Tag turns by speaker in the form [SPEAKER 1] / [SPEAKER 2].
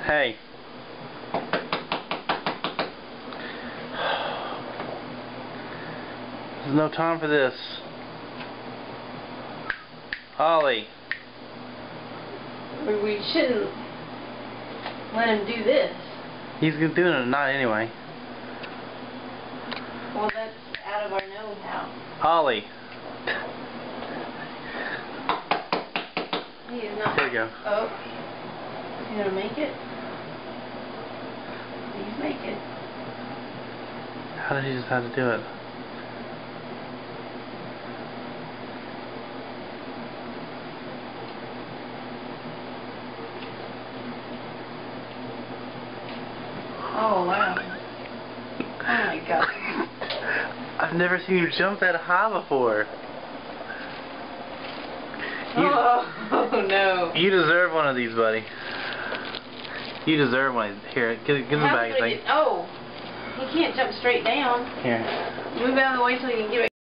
[SPEAKER 1] Hey. There's no time for this. Olly.
[SPEAKER 2] We shouldn't let him do this.
[SPEAKER 1] He's doing it at night anyway.
[SPEAKER 2] Well, that's out of our know-how.
[SPEAKER 1] Olly.
[SPEAKER 2] He is not.
[SPEAKER 1] There you go.
[SPEAKER 2] Oh. Is he going to make it? He's making.
[SPEAKER 1] How did he decide to do it?
[SPEAKER 2] Oh, wow. Oh, my God.
[SPEAKER 1] I've never seen you jump that high before.
[SPEAKER 2] Oh, no.
[SPEAKER 1] You deserve one of these, buddy. You deserve one. Here, get the bag thing.
[SPEAKER 2] Oh, he can't jump straight down.
[SPEAKER 1] Here.
[SPEAKER 2] Move out of the way so he can get